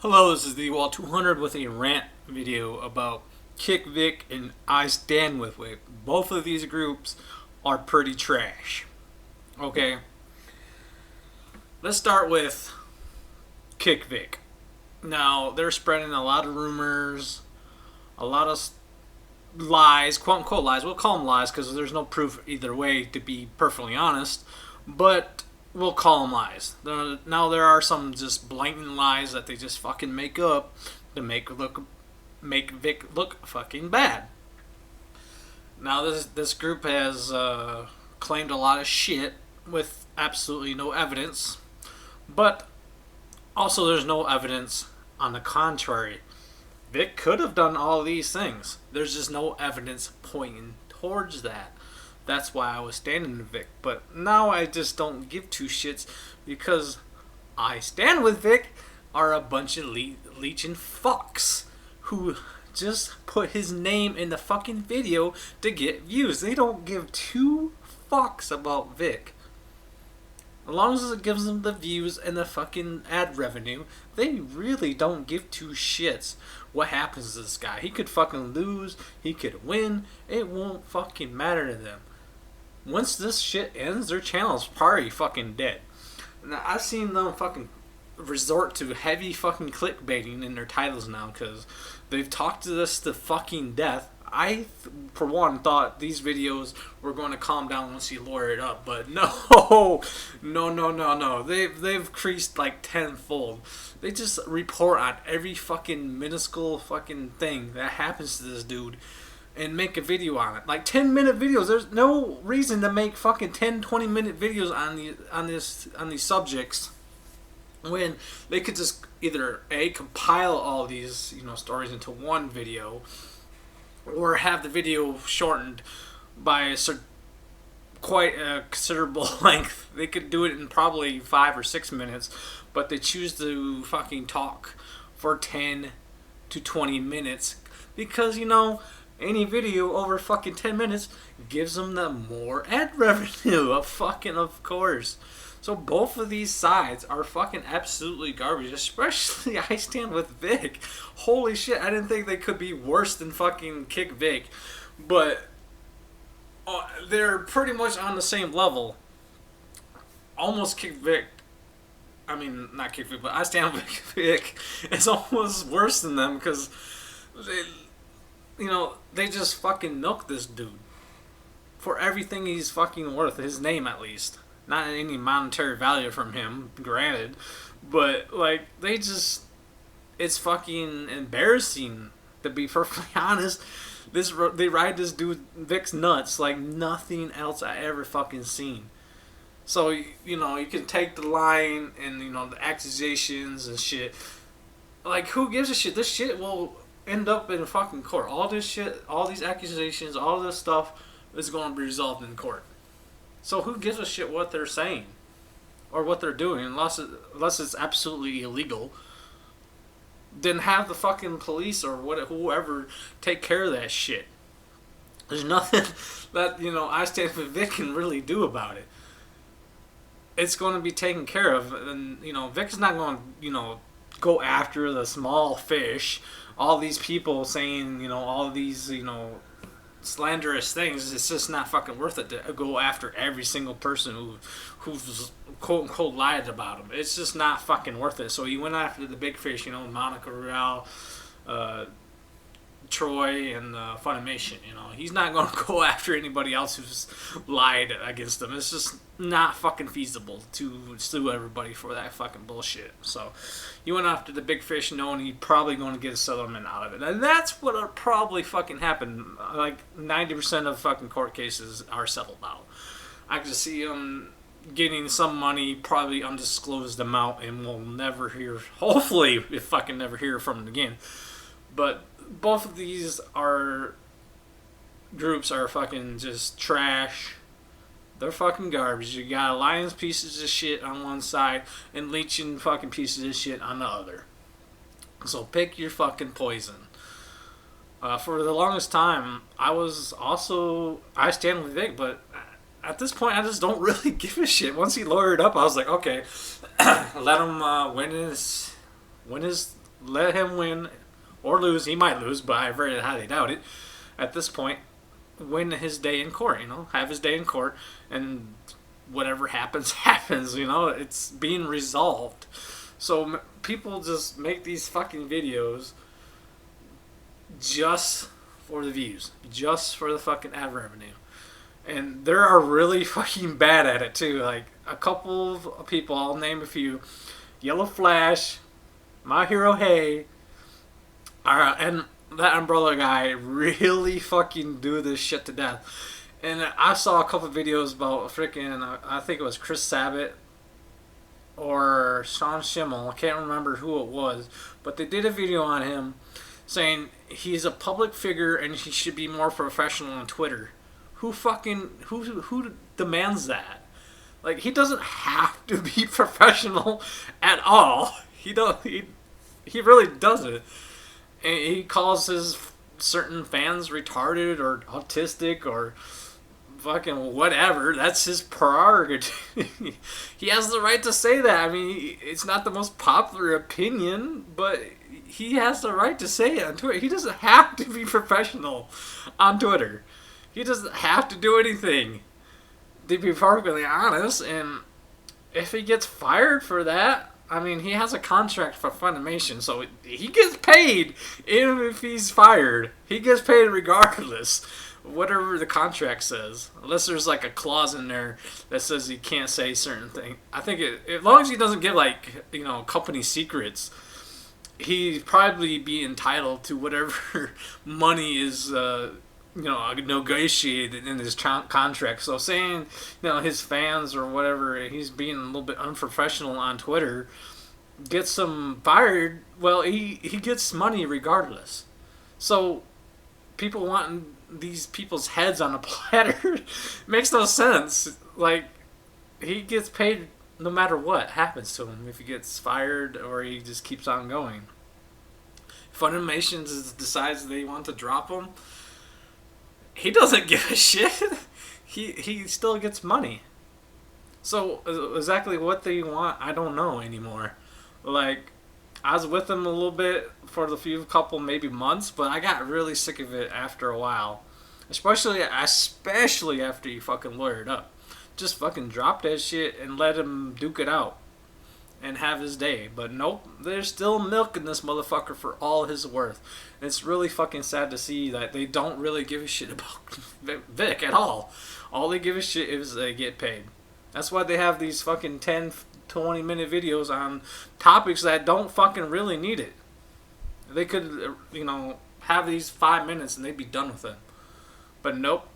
Hello, this is the Wall 200 with a rant video about KickVic and Istandwithvic. Both of these groups are pretty trash. Okay, let's start with KickVic. Now, they're spreading a lot of rumors, a lot of lies, quote unquote lies. We'll call them lies because there's no proof either way, to be perfectly honest. But we'll call them lies. Now there are some just blatant lies that they just fucking make up to make Vic look fucking bad. Now this group has claimed a lot of shit with absolutely no evidence, but also there's no evidence on the contrary. Vic could have done all these things. There's just no evidence pointing towards that. That's why I was standing with Vic. But now I just don't give two shits because I stand with Vic are a bunch of leeching fucks who just put his name in the fucking video to get views. They don't give two fucks about Vic. As long as it gives them the views and the fucking ad revenue, they really don't give two shits what happens to this guy. He could fucking lose, he could win, it won't fucking matter to them. Once this shit ends, their channel's probably fucking dead. Now, I've seen them fucking resort to heavy fucking clickbaiting in their titles now because they've talked to this to fucking death. I, for one, thought these videos were going to calm down once you lawyer it up, but no, no. They've increased like tenfold. They just report on every fucking minuscule fucking thing that happens to this dude and make a video on it. Like 10-minute videos. There's no reason to make fucking 10-20-minute videos on these subjects when they could just either compile all these stories into one video, or have the video shortened by quite a considerable length. They could do it in probably 5 or 6 minutes, but they choose to fucking talk for 10 to 20 minutes because any video over fucking 10 minutes gives them the more ad revenue. Of course. So both of these sides are fucking absolutely garbage. Especially I stand with Vic. Holy shit, I didn't think they could be worse than fucking KickVic. But they're pretty much on the same level. Almost KickVic. I mean, not KickVic, but I stand with Vic. It's almost worse than them because they just fucking milk this dude for everything he's fucking worth. His name, at least. Not any monetary value from him, granted. But, like, it's fucking embarrassing, to be perfectly honest. They ride this dude Vic's nuts like nothing else I ever fucking seen. So, you can take the line and, the accusations and shit. Like, who gives a shit? This shit will end up in fucking court. All this shit, all these accusations, all this stuff is going to be resolved in court. So who gives a shit what they're saying or what they're doing, unless it's absolutely illegal? Then have the fucking police or whoever take care of that shit. There's nothing that I stand with Vic can really do about it. It's going to be taken care of, and Vic's not going to go after the small fish. All these people saying all these slanderous things. It's just not fucking worth it to go after every single person who's quote unquote lied about him. It's just not fucking worth it. So he went after the big fish, Monica Real, Troy, and Funimation. He's not going to go after anybody else who's lied against him. It's just not fucking feasible to sue everybody for that fucking bullshit. So he went after the big fish, knowing he's probably going to get a settlement out of it. And that's what'll probably fucking happen. Like 90% of fucking court cases are settled out. I can see him getting some money, probably undisclosed amount, and we'll never hear. Hopefully, we fucking never hear from him again. But both of these groups are fucking just trash. They're fucking garbage. You got Alliance pieces of shit on one side and leeching fucking pieces of shit on the other. So pick your fucking poison. For the longest time, I stand with Vic, but at this point, I just don't really give a shit. Once he lawyered up, I was like, okay, let him win his Let him win or lose. He might lose, but I very highly doubt it. At this point, win his day in court. Have his day in court, and whatever happens, happens. It's being resolved. So people just make these fucking videos just for the views, just for the fucking ad revenue. And they are really fucking bad at it too. Like a couple of people, I'll name a few: Yellow Flash, My Hero Hey, and that Umbrella guy really fucking do this shit to death. And I saw a couple videos about freaking, I think it was Chris Sabat or Sean Schimmel. I can't remember who it was, but they did a video on him saying he's a public figure and he should be more professional on Twitter. Who demands that? Like, he doesn't have to be professional at all. He really doesn't. And he calls his certain fans retarded or autistic or fucking whatever. That's his prerogative. He has the right to say that. I mean, it's not the most popular opinion, but he has the right to say it on Twitter. He doesn't have to be professional on Twitter. He doesn't have to do anything, to be perfectly honest. And if he gets fired for that, I mean, he has a contract for Funimation, so he gets paid even if he's fired. He gets paid regardless, whatever the contract says. Unless there's like a clause in there that says he can't say certain things. I think as long as he doesn't give company secrets, he'd probably be entitled to whatever money is negotiated in his contract. So saying, his fans or whatever, he's being a little bit unprofessional on Twitter, gets him fired, well, he gets money regardless. So people wanting these people's heads on a platter makes no sense. Like, he gets paid no matter what happens to him, if he gets fired or he just keeps on going. Funimation decides they want to drop him, he doesn't give a shit. He still gets money. So exactly what they want, I don't know anymore. Like, I was with him a little bit for the couple maybe months, but I got really sick of it after a while. Especially after he fucking lawyered up. Just fucking drop that shit and let him duke it out and have his day. But nope, they're still milking this motherfucker for all his worth. And it's really fucking sad to see that they don't really give a shit about Vic at all. All they give a shit is they get paid. That's why they have these fucking 10, 20 minute videos on topics that don't fucking really need it. They could, have these 5 minutes and they'd be done with it. But nope,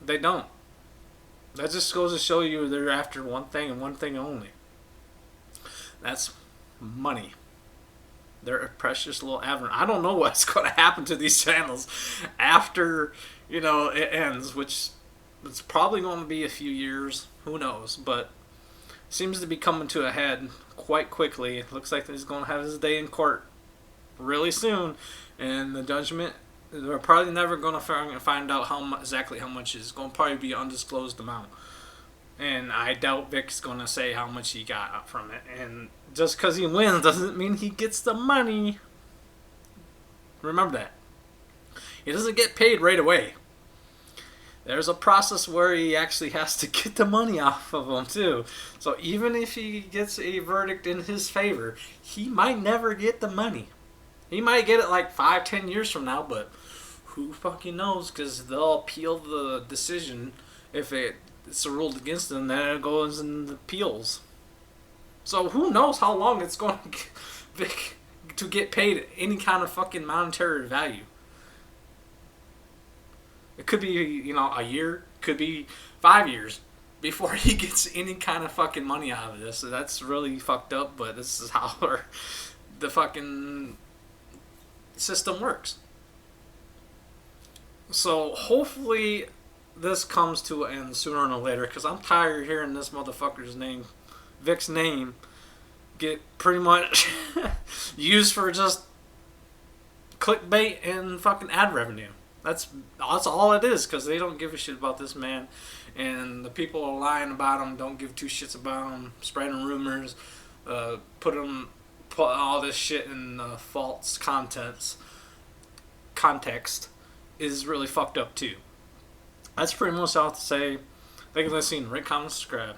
they don't. That just goes to show you they're after one thing and one thing only. That's money. They're a precious little avenue. I don't know what's going to happen to these channels after, it ends, which it's probably going to be a few years. Who knows? But seems to be coming to a head quite quickly. It looks like he's going to have his day in court really soon. And the judgment, they're probably never going to find out exactly how much it's going to probably be an undisclosed amount. And I doubt Vic's going to say how much he got from it. And just because he wins doesn't mean he gets the money. Remember that. He doesn't get paid right away. There's a process where he actually has to get the money off of him too. So even if he gets a verdict in his favor, he might never get the money. He might get it like 5-10 years from now, but who fucking knows? Because they'll appeal the decision if it's ruled against them, then it goes in the appeals. So who knows how long it's going to get paid any kind of fucking monetary value. It could be, a year, could be 5 years before he gets any kind of fucking money out of this. So that's really fucked up, but this is how the fucking system works. So hopefully this comes to an end sooner or later, because I'm tired of hearing this motherfucker's name, Vic's name, get pretty much used for just clickbait and fucking ad revenue. That's all it is, because they don't give a shit about this man, and the people are lying about him, don't give two shits about him, spreading rumors, put him put all this shit in false context is really fucked up too. That's pretty much all I have to say. Thank you for listening. Rate, comment, subscribe.